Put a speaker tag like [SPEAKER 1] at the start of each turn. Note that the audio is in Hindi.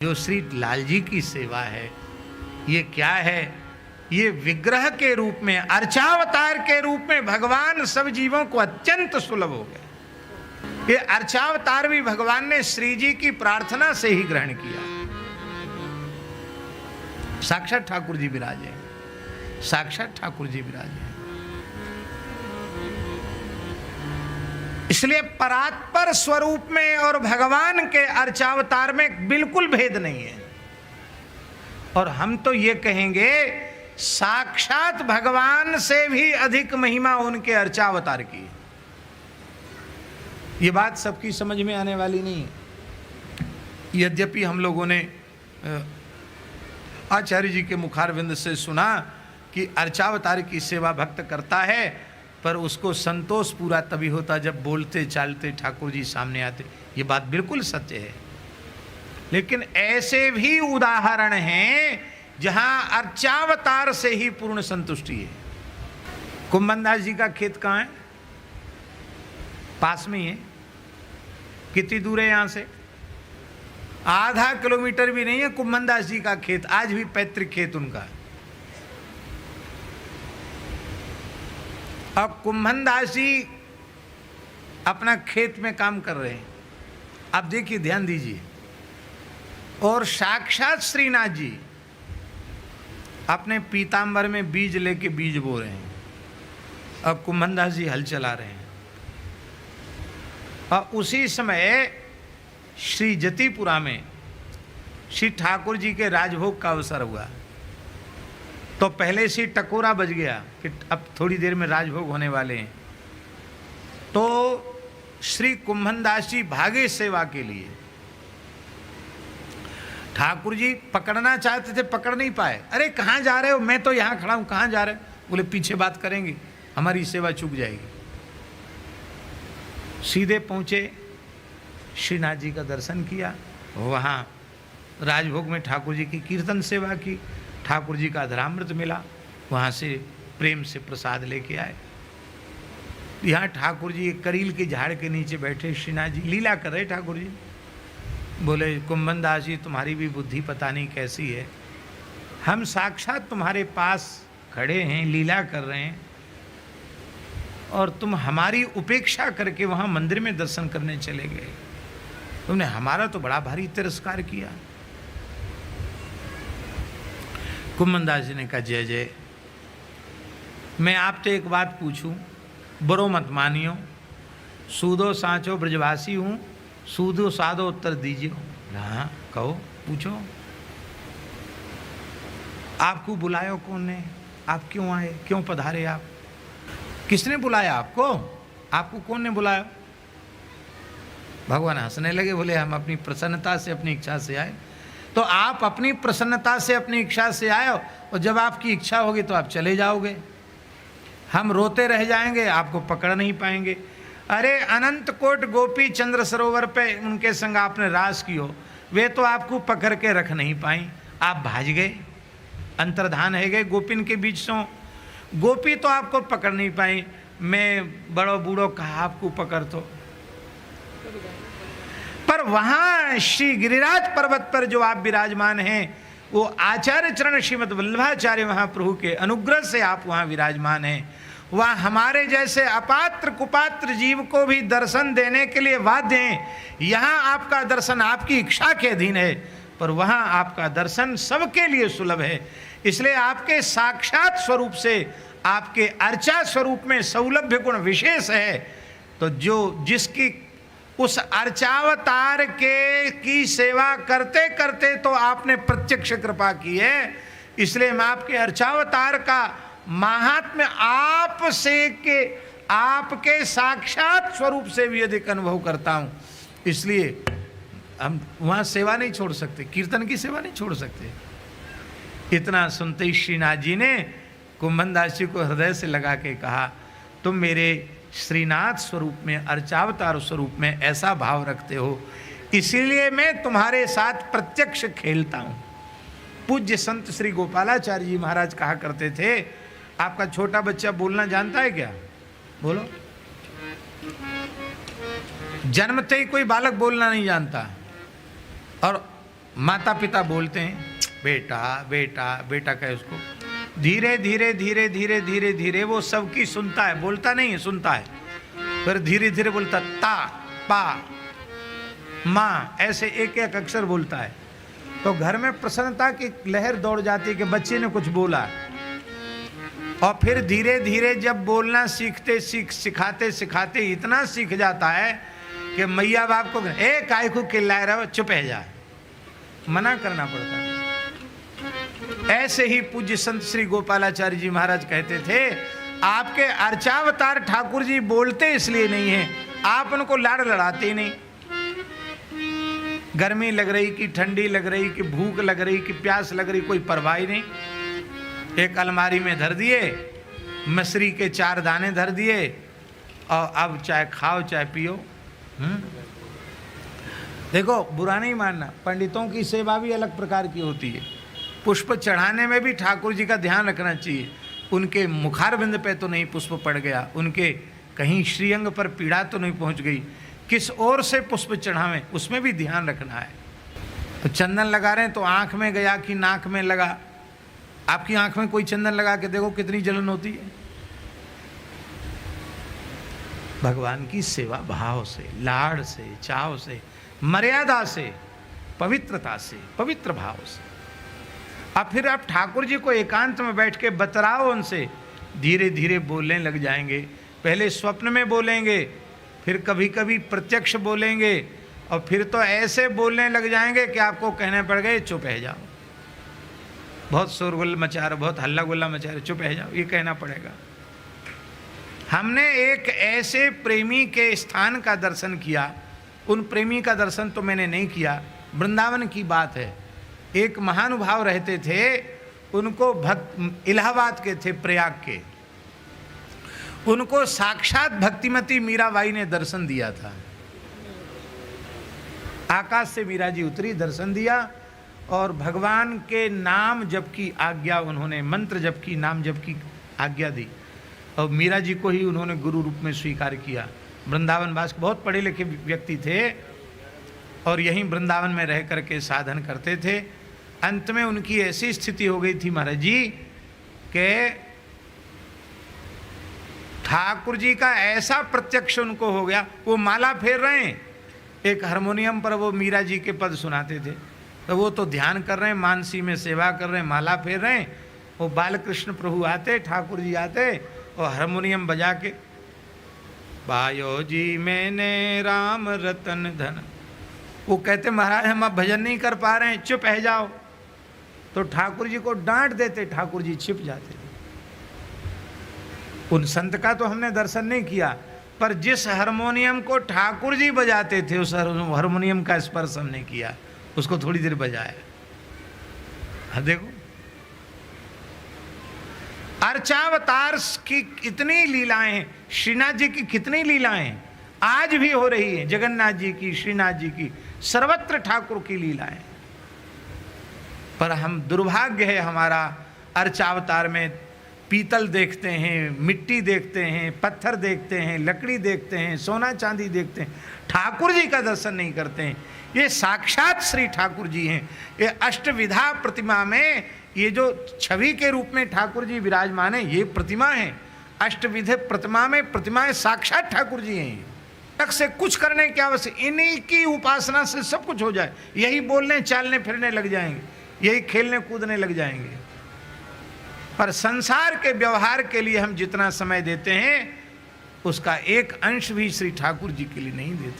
[SPEAKER 1] जो श्री लाल जी की सेवा है, ये क्या है? ये विग्रह के रूप में, अर्चावतार के रूप में भगवान सब जीवों को अत्यंत सुलभ हो गए। ये अर्चावतार भी भगवान ने श्री जी की प्रार्थना से ही ग्रहण किया। साक्षात ठाकुर जी विराजे, साक्षात ठाकुर जी विराजे। इसलिए परात्पर स्वरूप में और भगवान के अर्चावतार में बिल्कुल भेद नहीं है। और हम तो ये कहेंगे साक्षात भगवान से भी अधिक महिमा उनके अर्चावतार की। ये बात सबकी समझ में आने वाली नहीं है। यद्यपि हम लोगों ने आचार्य जी के मुखारविंद से सुना कि अर्चावतार की सेवा भक्त करता है, पर उसको संतोष पूरा तभी होता जब बोलते चालते ठाकुर जी सामने आते। ये बात बिल्कुल सत्य है। लेकिन ऐसे भी उदाहरण हैं जहां अर्चावतार से ही पूर्ण संतुष्टि है। कुंभनदास जी का खेत कहाँ है? पास में ही है। कितनी दूर है यहां से? आधा किलोमीटर भी नहीं है कुंभनदास जी का खेत। आज भी पैतृक खेत उनका। अब कुंभनदास जी अपना खेत में काम कर रहे हैं। अब देखिए, ध्यान दीजिए। और साक्षात श्रीनाथ जी अपने पीतांबर में बीज लेके बीज बो रहे हैं। अब कुंभनदास जी हल चला रहे हैं। और उसी समय श्री जतिपुरा में श्री ठाकुर जी के राजभोग का अवसर हुआ। तो पहले से टकोरा बज गया कि अब थोड़ी देर में राजभोग होने वाले हैं। तो श्री कुंभनदास जी भागे सेवा के लिए। ठाकुर जी पकड़ना चाहते थे, पकड़ नहीं पाए। अरे कहाँ जा रहे हो? मैं तो यहाँ खड़ा हूँ, कहाँ जा रहे हो? बोले पीछे बात करेंगे, हमारी सेवा चूक जाएगी। सीधे पहुँचे, श्रीनाथ जी का दर्शन किया। वहाँ राजभोग में ठाकुर जी की कीर्तन सेवा की। ठाकुर जी का अधरामृत मिला, वहाँ से प्रेम से प्रसाद लेके आए। यहाँ ठाकुर जी एक करील के झाड़ के नीचे बैठे, श्रीनाथ जी लीला कर रहे। ठाकुर जी बोले, कुंभनदास जी तुम्हारी भी बुद्धि पता नहीं कैसी है। हम साक्षात तुम्हारे पास खड़े हैं, लीला कर रहे हैं, और तुम हमारी उपेक्षा करके वहाँ मंदिर में दर्शन करने चले गए। तुमने हमारा तो बड़ा भारी तिरस्कार किया। कुंभनदास जी ने कहा, जय जय, मैं आपसे एक बात पूछूं, बुरो मत मानियो। सूदो साचो ब्रजवासी हूँ, सूदो सादो उत्तर दीजिए। हाँ कहो, पूछो। आपको बुलाया कौन ने? आप क्यों आए? क्यों पधारे आप? किसने बुलाया आपको? आपको कौन ने बुलाया? भगवान हंसने लगे, बोले हम अपनी प्रसन्नता से, अपनी इच्छा से आए। तो आप अपनी प्रसन्नता से, अपनी इच्छा से आए, और जब आपकी इच्छा होगी तो आप चले जाओगे। हम रोते रह जाएंगे, आपको पकड़ नहीं पाएंगे। अरे अनंत कोट गोपी चंद्र सरोवर पे उनके संग आपने रास की हो, वे तो आपको पकड़ के रख नहीं पाई, आप भाज गए, अंतर्धान है गए गोपिन के बीच से। गोपी तो आपको पकड़ नहीं पाई, मैं बड़ो बूढ़ो कहा आपको पकड़ तो। पर वहाँ श्री गिरिराज पर्वत पर जो आप विराजमान हैं, वो आचार्य चरण श्रीमद् वल्लभाचार्य महाप्रभु के अनुग्रह से आप वहाँ विराजमान हैं। वह हमारे जैसे अपात्र कुपात्र जीव को भी दर्शन देने के लिए बाध्य हैं। यहाँ आपका दर्शन आपकी इच्छा के अधीन है, पर वहाँ आपका दर्शन सबके लिए सुलभ है। इसलिए आपके साक्षात स्वरूप से, आपके अर्चा स्वरूप में सौलभ्य गुण विशेष है। तो जो जिसकी उस अर्चावतार के की सेवा करते करते तो आपने प्रत्यक्ष कृपा की है। इसलिए मैं आपके अर्चावतार का महात्म्य आप से के, आपके साक्षात स्वरूप से भी अधिक अनुभव करता हूँ। इसलिए हम वहाँ सेवा नहीं छोड़ सकते, कीर्तन की सेवा नहीं छोड़ सकते। इतना सुनते ही श्रीनाथ जी ने कुंभनदास जी को हृदय से लगा के कहा, तुम मेरे श्रीनाथ स्वरूप में, अर्चावतार स्वरूप में ऐसा भाव रखते हो, इसीलिए मैं तुम्हारे साथ प्रत्यक्ष खेलता हूँ। पूज्य संत श्री गोपालाचार्य जी महाराज कहा करते थे, आपका छोटा बच्चा बोलना जानता है क्या? बोलो। जन्मते ही कोई बालक बोलना नहीं जानता, और माता पिता बोलते हैं बेटा बेटा बेटा कहे उसको, धीरे धीरे धीरे धीरे धीरे धीरे वो सबकी सुनता है, बोलता नहीं है, सुनता है। फिर धीरे धीरे बोलता ता पा माँ, ऐसे एक एक अक्षर बोलता है। तो घर में प्रसन्नता की लहर दौड़ जाती है कि बच्चे ने कुछ बोला। और फिर धीरे धीरे जब बोलना सिखाते सिखाते इतना सीख जाता है कि मैया बाप को ए काय को चिल्लाए रहो, चुप है जा, मना करना पड़ता है। ऐसे ही पूज्य संत श्री गोपालाचार्य जी महाराज कहते थे, आपके अर्चावतार ठाकुर जी बोलते इसलिए नहीं है, आप उनको लाड़ लड़ाते ही नहीं। गर्मी लग रही कि ठंडी लग रही कि भूख लग रही कि प्यास लग रही, कोई परवाह ही नहीं। एक अलमारी में धर दिए, मसरी के 4 दाने धर दिए, और अब चाहे खाओ चाहे पियो। देखो बुरा नहीं मानना, पंडितों की सेवा भी अलग प्रकार की होती है। पुष्प चढ़ाने में भी ठाकुर जी का ध्यान रखना चाहिए। उनके मुखारबिंद पे तो नहीं पुष्प पड़ गया, उनके कहीं श्रीअंग पर पीड़ा तो नहीं पहुंच गई, किस ओर से पुष्प चढ़ावें उसमें भी ध्यान रखना है। तो चंदन लगा रहे हैं तो आंख में गया कि नाक में लगा। आपकी आंख में कोई चंदन लगा के देखो कितनी जलन होती है। भगवान की सेवा भाव से, लाड़ से, चाव से, मर्यादा से, पवित्रता से, पवित्र भाव से। अब फिर आप ठाकुर जी को एकांत में बैठ के बतराओ, उनसे धीरे धीरे बोलने लग जाएंगे। पहले स्वप्न में बोलेंगे, फिर कभी कभी प्रत्यक्ष बोलेंगे, और फिर तो ऐसे बोलने लग जाएंगे कि आपको कहने पड़ गए चुप है जाओ, बहुत शोरगुल मचा रहे, बहुत हल्ला गुल्ला मचा रहे, चुप है जाओ, ये कहना पड़ेगा। हमने एक ऐसे प्रेमी के स्थान का दर्शन किया, उन प्रेमी का दर्शन तो मैंने नहीं किया, वृंदावन की बात है। एक महानुभाव रहते थे, उनको भक्त इलाहाबाद के थे, प्रयाग के, उनको साक्षात भक्तिमती मीराबाई ने दर्शन दिया था। आकाश से मीरा जी उतरी, दर्शन दिया, और भगवान के नाम जप की आज्ञा उन्होंने, मंत्र जप की, नाम जप की आज्ञा दी, और मीरा जी को ही उन्होंने गुरु रूप में स्वीकार किया। वृंदावन वास बहुत पढ़े लिखे व्यक्ति थे, और यहीं वृंदावन में रह करके साधन करते थे। अंत में उनकी ऐसी स्थिति हो गई थी महाराज जी कि ठाकुर जी का ऐसा प्रत्यक्ष उनको हो गया, वो माला फेर रहे हैं, एक हारमोनियम पर वो मीरा जी के पद सुनाते थे, तो वो तो ध्यान कर रहे हैं, मानसी में सेवा कर रहे हैं, माला फेर रहे हैं, वो बालकृष्ण प्रभु आते, ठाकुर जी आते, और हारमोनियम बजा के बायो जी मैंने राम रतन धन, वो कहते महाराज हम अब भजन नहीं कर पा रहे हैं, चुप है जाओ। तो ठाकुर जी को डांट देते, ठाकुर जी छिप जाते। उन संत का तो हमने दर्शन नहीं किया, पर जिस हारमोनियम को ठाकुर जी बजाते थे उस हारमोनियम का स्पर्श हमने किया, उसको थोड़ी देर बजाया। हाँ देखो, अर्चावतार की कितनी लीलाएं हैं, श्रीनाथ जी की कितनी लीलाएं हैं, आज भी हो रही है। जगन्नाथ जी की, श्रीनाथ जी की, सर्वत्र ठाकुर की लीलाएं। पर हम दुर्भाग्य है हमारा, अर्चावतार में पीतल देखते हैं, मिट्टी देखते हैं, पत्थर देखते हैं, लकड़ी देखते हैं, सोना चांदी देखते हैं, ठाकुर जी का दर्शन नहीं करते हैं। ये साक्षात श्री ठाकुर जी हैं। ये अष्टविधा प्रतिमा में ये जो छवि के रूप में ठाकुर जी विराजमान है, ये प्रतिमा है। अष्टविध प्रतिमा में प्रतिमाएं साक्षात ठाकुर जी हैं। तक से कुछ करने की आवश्यक, इन्हीं की उपासना से सब कुछ हो जाए। यही बोलने चालने फिरने लग जाएंगे, यही खेलने कूदने लग जाएंगे। पर संसार के व्यवहार के लिए हम जितना समय देते हैं, उसका एक अंश भी श्री ठाकुर जी के लिए नहीं देते।